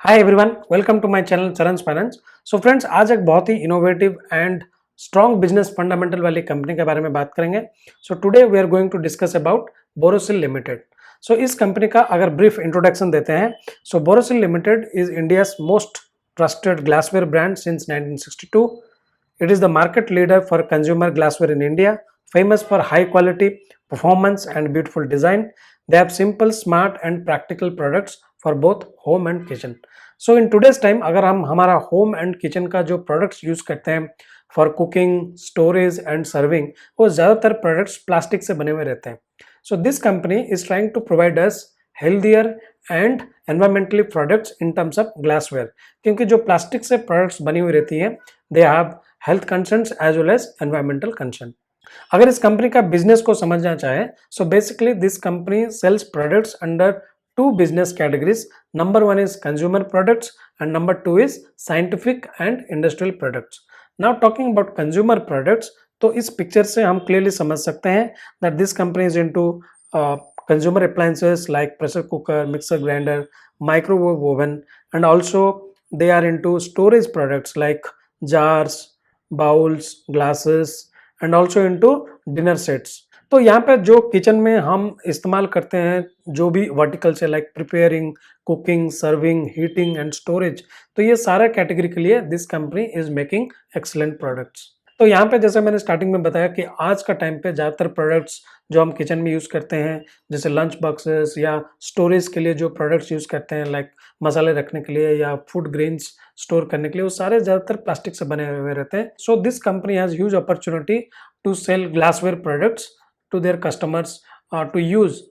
Hi everyone, welcome to my channel Charan's finance. So friends, आज एक बहुत ही innovative and strong business fundamental वाली कंपनी के बारे में बात करेंगे। So today we are going to discuss about Borosil limited. So इस कंपनी का अगर ब्रीफ इंट्रोडक्शन देते हैं, so Borosil limited is India's most trusted glassware brand since 1962। It is the market leader for consumer glassware in India, famous for high quality, performance, and beautiful design. They have simple, smart, and practical products for both home and kitchen. So in today's time, अगर हम हमारा home and kitchen का जो products use करते हैं for cooking, storage, and serving, वो ज़्यादातर products plastic से बने हुए रहते हैं. So this company is trying to provide us healthier and environmentally products in terms of glassware, क्योंकि जो प्लास्टिक से products बनी हुई रहती है, they have health concerns as well as environmental concern. अगर इस कंपनी का बिजनेस को समझना चाहे, so basically this company sells products under two business categories. Number one is consumer products and number two is scientific and industrial products. Now talking about consumer products, तो इस picture से हम clearly समझ सकते हैं that this company is into consumer appliances like pressure cooker, mixer grinder, microwave oven, and also they are into storage products like jars, bowls, glasses and also into dinner sets. तो यहाँ पे जो kitchen में हम इस्तेमाल करते हैं जो भी वर्टिकल्स है like preparing, cooking, serving, heating and storage, तो ये सारा कैटेगरी के लिए this company is making excellent products. तो यहाँ पे जैसे मैंने स्टार्टिंग में बताया कि आज का टाइम पे ज़्यादातर प्रोडक्ट्स जो हम किचन में यूज़ करते हैं, जैसे लंच बॉक्सेस या स्टोरेज के लिए जो प्रोडक्ट्स यूज़ करते हैं लाइक मसाले रखने के लिए या फूड ग्रेन्स स्टोर करने के लिए, वो सारे ज़्यादातर प्लास्टिक से बने हुए रहते हैं। So this company has huge opportunity to sell glassware products to their customers to use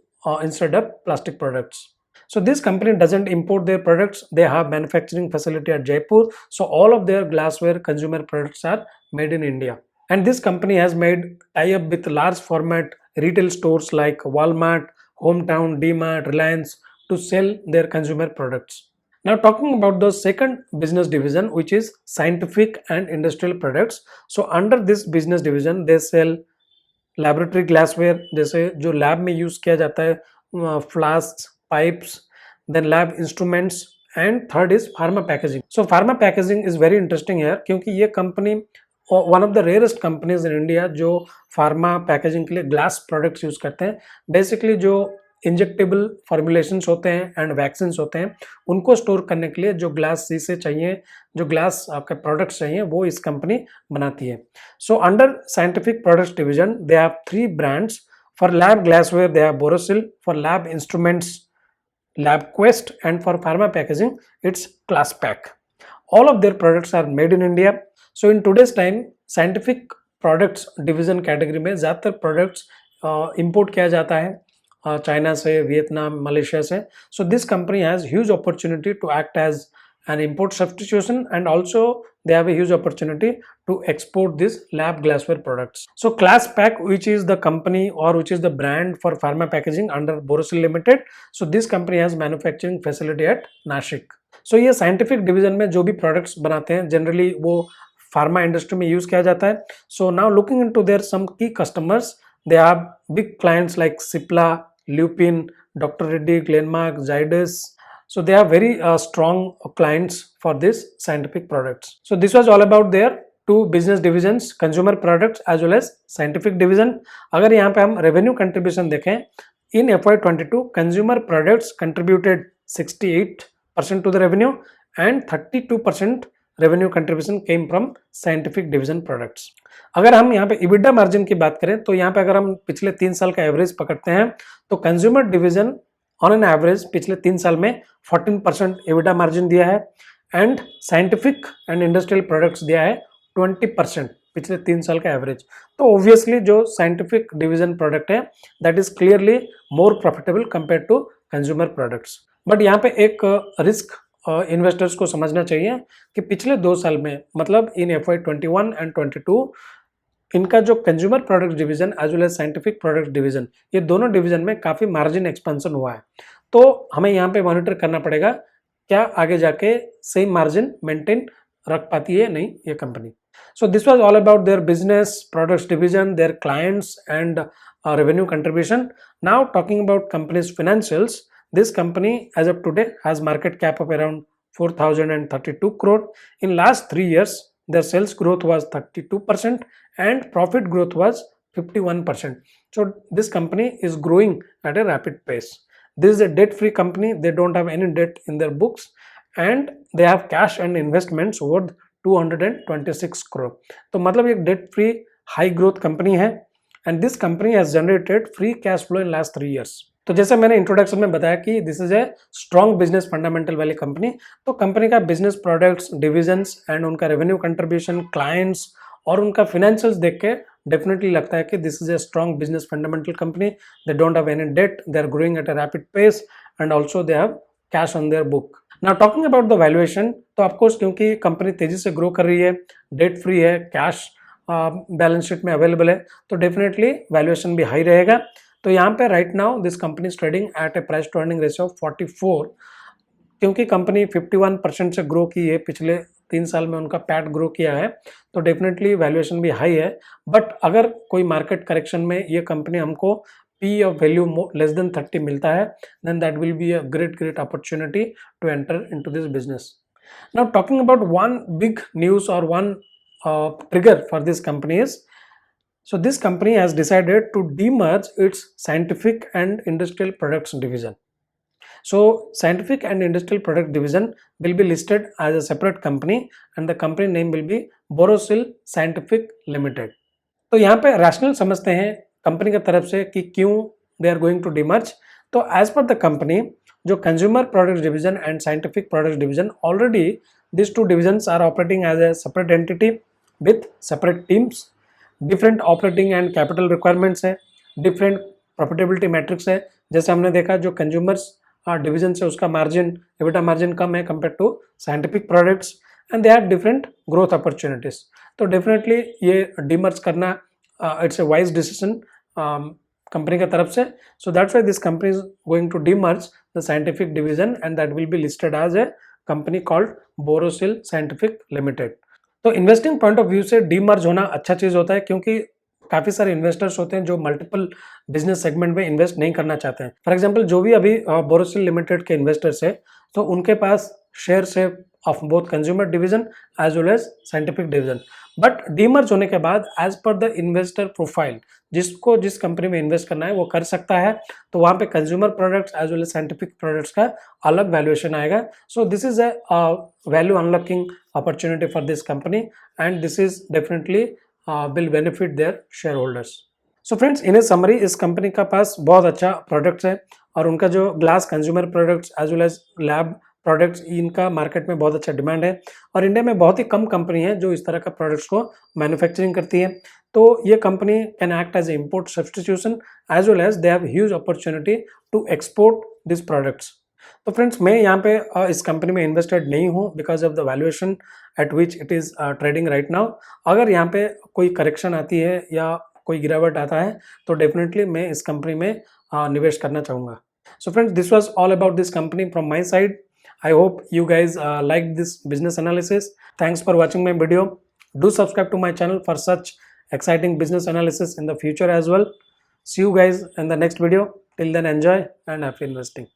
instead of plastic products. So this company doesn't import their products. They have manufacturing facility at Jaipur. So all of their glassware consumer products are made in India. And this company has made tie-up with large format retail stores like Walmart, Hometown, DMart, Reliance to sell their consumer products. Now talking about the second business division, which is scientific and industrial products. So under this business division, they sell laboratory glassware, जैसे जो lab में use किया जाता है, flask, pipes, then lab instruments, and third is pharma packaging. So pharma packaging is very interesting है क्योंकि ये company one of the rarest companies in India जो फार्मा पैकेजिंग के लिए ग्लास प्रोडक्ट्स यूज करते हैं। बेसिकली जो इंजेक्टेबल फॉर्मुलेशंस होते हैं एंड वैक्सीन होते हैं, उनको स्टोर करने के लिए जो ग्लास शीशे चाहिए, जो ग्लास आपके प्रोडक्ट्स चाहिए, वो इस कंपनी बनाती है। So under scientific products division they have three brands. For lab glassware they have Borosil, for lab instruments LabQuest, and for pharma packaging it's ClassPack. All of their products are made in India. So in today's time scientific products division category में ज़्यादातर products import किया जाता है China से, Vietnam, Malaysia से। So this company has huge opportunity to act as an import substitution, and also they have a huge opportunity to export this lab glassware products. So ClassPack, which is the company or which is the brand for pharma packaging under Borosil Limited, so this company has manufacturing facility at Nashik. So ये scientific division में जो भी products बनाते हैं generally वो pharma industry में use किया जाता है. So now looking into their some key customers, they have big clients like Cipla, Lupin, Dr. Reddy, Glenmark, Zydus. So they are very strong clients for this scientific products. So this was all about their two business divisions, consumer products as well as scientific division. अगर यहाँ पे हम revenue contribution देखें, in FY22 consumer products contributed 68% to the revenue and 32% revenue contribution came from scientific division products. अगर हम यहाँ पे EBITDA margin की बात करें, तो यहाँ पे अगर हम पिछले 3 साल का एवरेज पकड़ते हैं, तो consumer division on an average पिछले 3 साल में 14% EBITDA मार्जिन दिया है and scientific and industrial products दिया है 20% पिछले 3 साल का एवरेज। तो ऑब्वियसली जो साइंटिफिक डिवीजन प्रोडक्ट है that is clearly more profitable compare to consumer products. But यहाँ पे एक रिस्क इन्वेस्टर्स को समझना चाहिए कि पिछले 2 साल में, मतलब इन FY21 एंड 22, इनका जो consumer product division as well as scientific product division, ये दोनों डिवीजन में काफ़ी मार्जिन एक्सपेंशन हुआ है। तो हमें यहाँ पे मॉनिटर करना पड़ेगा क्या आगे जाके सेम मार्जिन मेंटेन रख पाती है नहीं ये company. So this was all about their business, products division, their clients and revenue contribution. Now talking about companies financials, this company as of today has market cap of around 4,032 crore. In last 3 years, their sales growth was 32% and profit growth was 51%. So this company is growing at a rapid pace. This is a debt-free company. They don't have any debt in their books and they have cash and investments worth 226 crore. तो मतलब एक debt free high growth company है and this company has generated free cash flow in last 3 years. तो जैसे मैंने introduction में बताया कि this is a strong business fundamental वाली कंपनी. तो कंपनी का बिजनेस प्रोडक्ट्स डिविजन्स एंड उनका रेवेन्यू कंट्रीब्यूशन, क्लाइंट्स और उनका फाइनेंशियल्स देख के डेफिनेटली लगता है कि this is a strong business fundamental company. They don't have any debt, they are growing at a rapid pace and also they have cash on their book. Now talking about the valuation, तो of course क्योंकि company तेजी से grow कर रही है, debt free है, cash balance sheet में available है, तो डेफिनेटली वैल्यूएशन भी हाई रहेगा. तो यहाँ पे right now this company is trading at a price to earning ratio of 44. क्योंकि कंपनी 51% से ग्रो की है, पिछले 3 साल में उनका पैट ग्रो किया है, तो डेफिनेटली वैल्यूएशन भी हाई है. बट अगर कोई मार्केट करेक्शन में ये कंपनी हमको P of value less than 30 मिलता है, then that will be a great opportunity to enter into this business. Now talking about one big news और one trigger for this company is, so this company has decided to demerge its scientific and industrial products division. So scientific and industrial product division will be listed as a separate company and the company name will be Borosil Scientific Limited. तो यहाँ पे rational समझते हैं company की तरफ से कि क्यों they are going to demerge. तो एज पर द कंपनी, जो consumer product division and scientific product division, already these two divisions are operating as a separate entity with separate teams, different operating and capital requirements है, different profitability metrics है. जैसे हमने देखा जो consumers division से उसका margin, EBITDA margin कम है compare to scientific products and they have different growth opportunities. तो डेफिनेटली ये डिमर्ज करना it's a wise decision company की तरफ से. So that's why this company is going to demerge the scientific division and that will be listed as a company called Borosil scientific limited. तो investing point of view से demerge होना अच्छा चीज़ होता है, क्योंकि काफ़ी सारे इन्वेस्टर्स होते हैं जो मल्टीपल बिजनेस सेगमेंट में इन्वेस्ट नहीं करना चाहते हैं. फॉर एग्जांपल जो भी अभी बोरोसिल लिमिटेड के इन्वेस्टर्स है, तो उनके पास शेयर्स है of both consumer division as well as scientific division. But demerge होने के बाद as per the investor profile, जिसको जिस कंपनी में इन्वेस्ट करना है वो कर सकता है. तो वहाँ पे consumer products as well as scientific products का अलग वैल्यूएशन आएगा. So this is a value unlocking opportunity for this company and this is definitely will benefit their shareholders. So friends, in a summary, इस company का पास बहुत अच्छा products है और उनका जो glass consumer products as well as lab products, इनका मार्केट में बहुत अच्छा डिमांड है और इंडिया में बहुत ही कम कंपनी है जो इस तरह का प्रोडक्ट्स को मैन्युफैक्चरिंग करती है. तो ये company can act as a import substitution as well as they have huge opportunity to export this products. तो फ्रेंड्स, मैं यहाँ पे इस कंपनी में इन्वेस्टेड नहीं हूँ because of the valuation at which it is trading right now. अगर यहाँ पे कोई करेक्शन आती है या कोई गिरावट आता है तो डेफिनेटली मैं इस कंपनी में निवेश करना चाहूँगा. So friends, this was all about this company from my side. I hope you guys liked this business analysis. Thanks for watching my video. Do subscribe to my channel for such exciting business analysis in the future as well. See you guys in the next video. Till then, enjoy and happy investing.